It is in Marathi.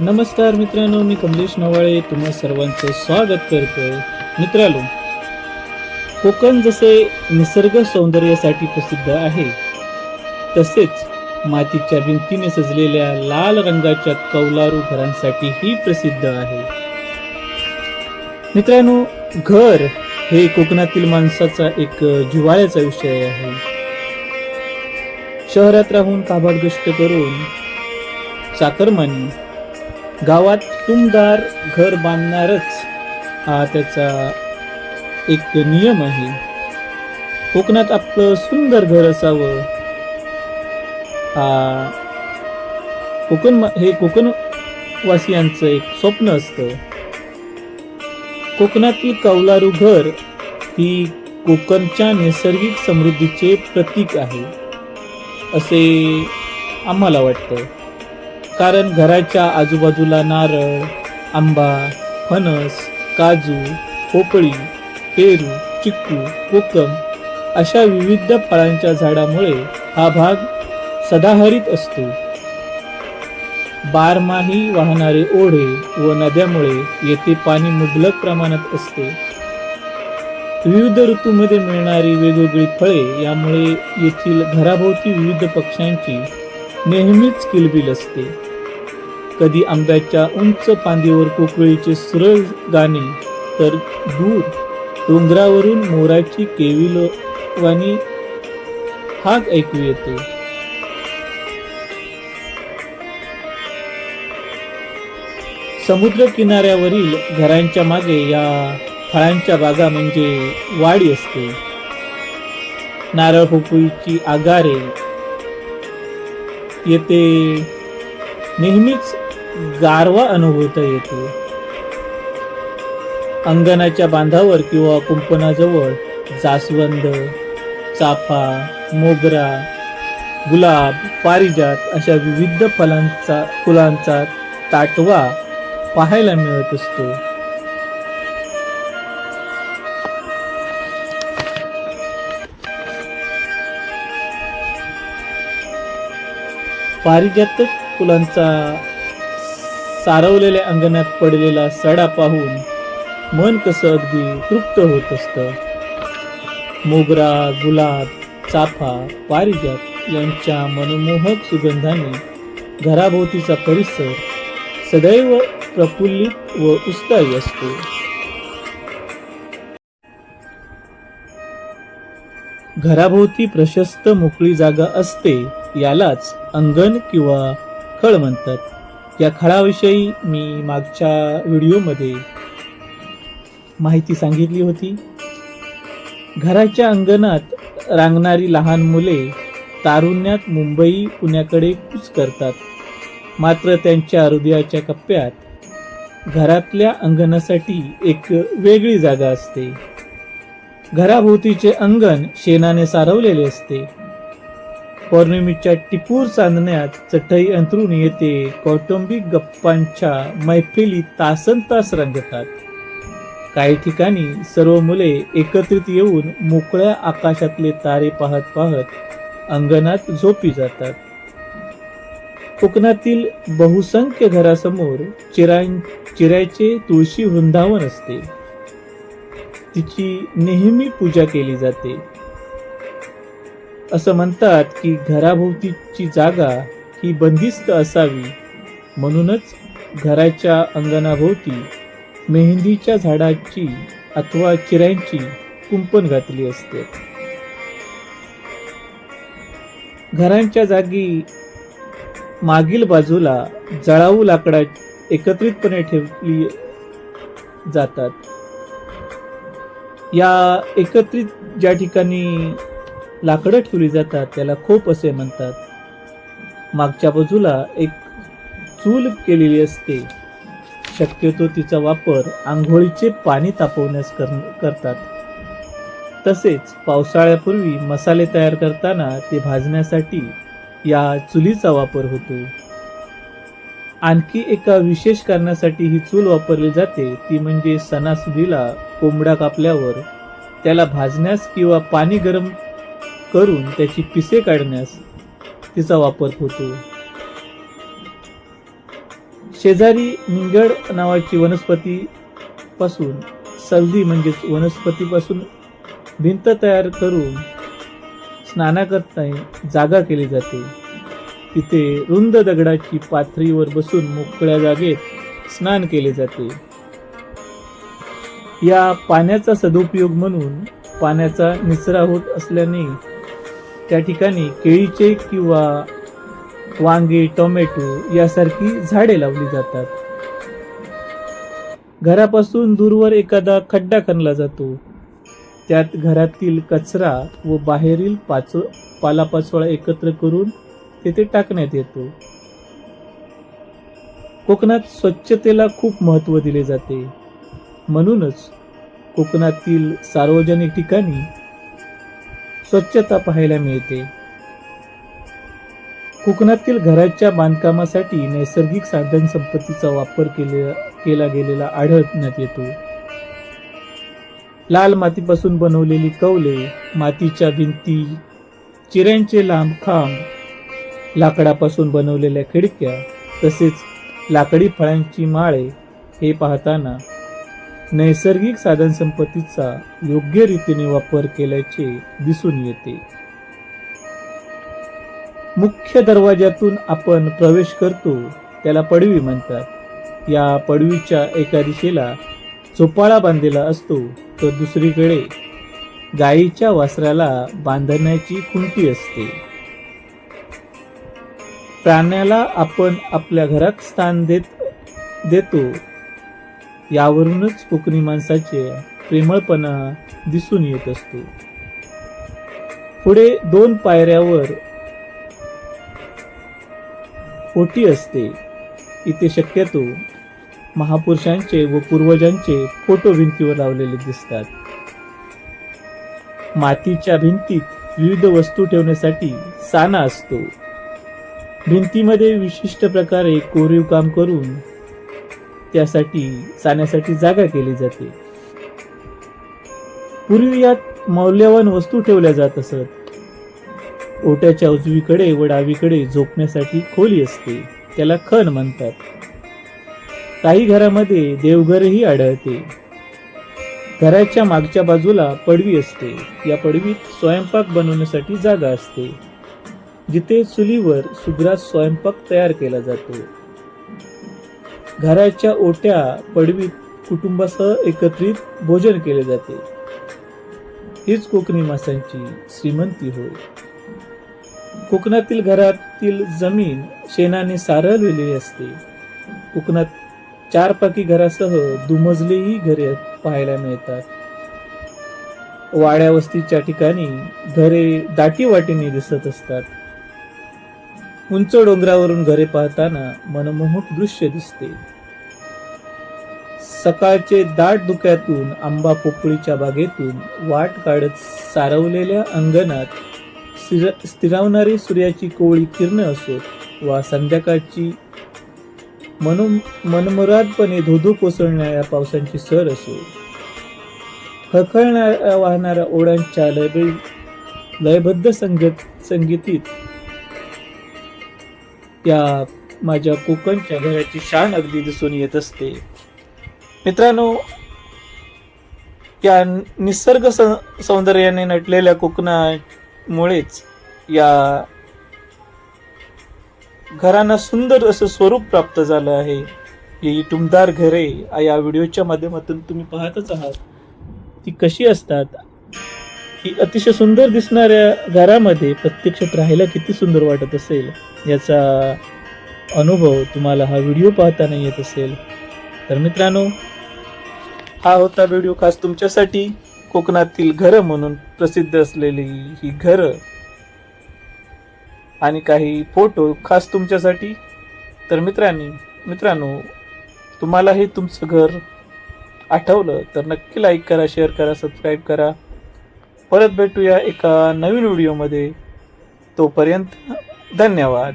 नमस्कार मित्रांनो, मी कमलेश नवाळे तुम्हा सर्वांचं स्वागत करतोय. मित्रांनो, कोकण जसे निसर्ग सौंदर्यासाठी प्रसिद्ध आहे, तसेच मातीच्या भिंतीने सजलेल्या लाल रंगाच्या कौलारू घरांसाठीही प्रसिद्ध आहे. मित्रांनो, घर हे कोकणातील माणसाचा एक जिव्हाळ्याचा विषय आहे. शहरात राहून काबाड कष्ट करून चाकरमानी गावात टुमदार घर बांधणारच हा त्याचा एक नियम आहे. कोकणात आपलं सुंदर घर असावं हा कोकणवासियांचं एक स्वप्न असतं. कोकणातील कौलारू घर ही कोकणच्या नैसर्गिक समृद्धीचे प्रतीक आहे असे आम्हाला वाटतं. कारण घराच्या आजूबाजूला नारळ, आंबा, फणस, काजू, पोपळी, पेरू, चिक्कू, कोकम अशा विविध फळांच्या झाडामुळे हा भाग सदाहरित असतो. बारमाही वाहणारे ओढे व नद्यामुळे येथे पाणी मुबलक प्रमाणात असते. विविध ऋतूमध्ये मिळणारी वेगवेगळी फळे यामुळे येथील घराभोवती विविध पक्ष्यांची नेहमीच किलबिल असते. कधी आंब्याच्या उंच फांदीवर कोकिळेचे सुरेल गाणे, तर दूर डोंगरावरून मोराची केविलवाणी हाक ऐकू येतो. समुद्र किनाऱ्यावरील घरांच्या मागे या फळांच्या बागा म्हणजे वाडी असते. नारळ पोपळीची आगारे येथे नेहमीच गारवा अनुभवता येतो. अंगणाच्या बांधावर किंवा कुंपणाजवळ जास्वंद, चाफा, मोगरा, गुलाब, पारिजात अशा विविध फुलांचा ताटवा पाहायला मिळत असतो. पारिजातक फुलांचा सारवलेल्या अंगणात पडलेला सडा पाहून मन कसं अगदी तृप्त होत असतं. मोगरा, गुलाब, चाफा, पारिजात यांच्या मनमोहक सुगंधाने घराभोवतीचा परिसर सदैव प्रफुल्लित व उत्साही असतो. घराभोवती प्रशस्त मोकळी जागा असते, यालाच अंगण किंवा खळ म्हणतात. या खळाविषयी मी मागच्या व्हिडिओमध्ये माहिती सांगितली होती. घराच्या अंगणात रांगणारी लहान मुले तारुण्यात मुंबई पुण्याकडे कूच करतात. मात्र त्यांच्या हृदयाच्या कप्प्यात घरातल्या अंगणासाठी एक वेगळी जागा असते. घराभोवतीचे अंगण शेणाने सारवलेले असते. पौर्णिमेच्या टिपूर चांदण्यात चटई अंथरून येते कौटुंबिक गप्पांच्या मैफिली तासनतास रंगतात. काही ठिकाणी सर्व मुले एकत्रित येऊन मोकळ्या आकाशातले तारे पाहत पाहत अंगणात झोपी जातात. कोकणातील बहुसंख्य घरासमोर चिऱ्याचे तुळशी वृंदावन असते. तिची नेहमी पूजा केली जाते. असं म्हणतात की घराभोवतीची जागा ही बंदिस्त असावी, म्हणूनच घराच्या अंगणाभोवती मेहंदीच्या झाडाची अथवा चिऱ्यांची कुंपण घातली असते. घरांच्या जागी मागील बाजूला जळाऊ लाकडा एकत्रितपणे ठेवली जातात. या एकत्रित ज्या ठिकाणी लाकडं ठेवली जातात त्याला खोप असे म्हणतात. मागच्या बाजूला एक चूल केलेली असते. शक्यतो तिचा वापर आंघोळीचे पाणी तापवण्यास करतात. तसेच पावसाळ्यापूर्वी मसाले तयार करताना ते भाजण्यासाठी या चुलीचा वापर होतो. आणखी एका विशेष कारणासाठी ही चूल वापरली जाते, ती म्हणजे सणासुदीला कोंबडा कापल्यावर त्याला भाजण्यास किंवा पाणी गरम करून त्याची पिसे काढण्यास तिचा वापर होतो. शेजारी निंगड नावाची वनस्पती पासून सलदी म्हणजेच वनस्पतीपासून भिंत तयार करून स्नानाकरता जागा केली जाते. तिथे रुंद दगडाची पाथरीवर बसून मोकळ्या जागेत स्नान केले जाते. या पाण्याचा सदुपयोग म्हणून पाण्याचा निचरा होत असल्याने त्या ठिकाणी केळीचे किंवा वांगे, टोमॅटो यासारखी झाडे लावली जातात. घरापासून दूरवर एखादा खड्डा खणला जातो. त्यात घरातील कचरा व बाहेरील पालापाचोळा एकत्र करून तेथे टाकण्यात येतो. कोकणात स्वच्छतेला खूप महत्त्व दिले जाते. म्हणूनच कोकणातील सार्वजनिक ठिकाणी स्वच्छता पाहायला मिळते. कोकणातील घराच्या बांधकामासाठी नैसर्गिक साधन संपत्तीचा वापर केला गेलेला आढळण्यात येतो. लाल मातीपासून बनवलेली कौले, मातीच्या भिंती, चिऱ्यांचे लांब खांब, लाकडापासून बनवलेल्या खिडक्या तसेच लाकडी फळांची माळे हे पाहताना नैसर्गिक साधन संपत्तीचा योग्य रीतीने वापर केल्याचे दिसून येते. मुख्य दरवाजातून आपण प्रवेश करतो त्याला पडवी म्हणतात. या पडवीच्या एका दिशेला झोपाळा बांधलेला असतो तर दुसरीकडे गायीच्या वासराला बांधण्याची खुंटी असते. प्राण्याला आपण आपल्या घरात स्थान देतो यावरूनच कोकणी माणसाचे प्रेमळपणा दिसून येत असतो. पुढे 2 पायऱ्यावर ओटी असते. इथे शक्यतो महापुरुषांचे व पूर्वजांचे फोटो भिंतीवर लावलेले दिसतात. मातीच्या भिंतीत विविध वस्तू ठेवण्यासाठी साना असतो. भिंतीमध्ये विशिष्ट प्रकारे कोरीव काम करून त्यासाठी साण्यासाठी जागा केली जाते. पूर्वी यात मौल्यवान वस्तू ठेवल्या जात असत. ओट्याच्या उजवीकडे व डावीकडे झोपण्यासाठी खोली असते. त्याला खण म्हणतात. काही घरामध्ये देवघरही आढळते. घराच्या मागच्या बाजूला पडवी असते. या पडवीत स्वयंपाक बनवण्यासाठी जागा असते, जिथे चुलीवर सुग्रास स्वयंपाक तयार केला जातो. घराच्या ओट्या पडवीत कुटुंबासह एकत्रित भोजन केले जाते. हीच कोकणी माणसांची श्रीमंती होय. कोकणातील घरातील जमीन शेणाने सारवलेली असते. कोकणात 4 पाकी घरासह दुमजलीही घरे पाहायला मिळतात. वाड्या वस्तीच्या ठिकाणी घरे दाटी वाटीने दिसत असतात. उंच डोंगरावरून घरे पाहताना मनमोहक दृश्य दिसते. सकाळचे दाट धुक्यातून आंबा पोपळीच्या बागेतून वाट काढत सारवलेल्या अंगणात स्थिरावणारी सूर्याची कोवळी किरणं असोत वा संध्याकाळची मनमुरादपणे धोधो कोसळणाऱ्या पावसांची सर असो, खळखळणाऱ्या वाहणाऱ्या ओढ्यांच्या लयबद्ध संगीतीत या माझ्या कोकणच्या घराची शान अगदी दिसून येत असते. मित्रांनो, या निसर्ग सौंदर्याने नटलेल्या कोकणामुळेच या घरांना सुंदर असं स्वरूप प्राप्त झालं आहे. ही टुमदार घरे या व्हिडिओच्या माध्यमातून तुम्ही पाहतच आहात ती कशी असतात. ही अतिशय सुंदर दिसणाऱ्या घरामध्ये प्रत्यक्षात राहायला किती सुंदर वाटत असेल याचा अनुभव तुम्हाला हा व्हिडिओ पाहताना येत असेल. तर मित्रांनो, हा होता व्हिडिओ खास तुमच्यासाठी. कोकणातील घरं म्हणून प्रसिद्ध असलेली ही घरं आणि काही फोटो खास तुमच्यासाठी. तर मित्रांनो, तुम्हाला हे तुमचं घर आठवलं तर नक्की लाईक करा, शेअर करा, सबस्क्राईब करा. परत भेटूया एका नवीन व्हिडिओमध्ये. तोपर्यंत धन्यवाद.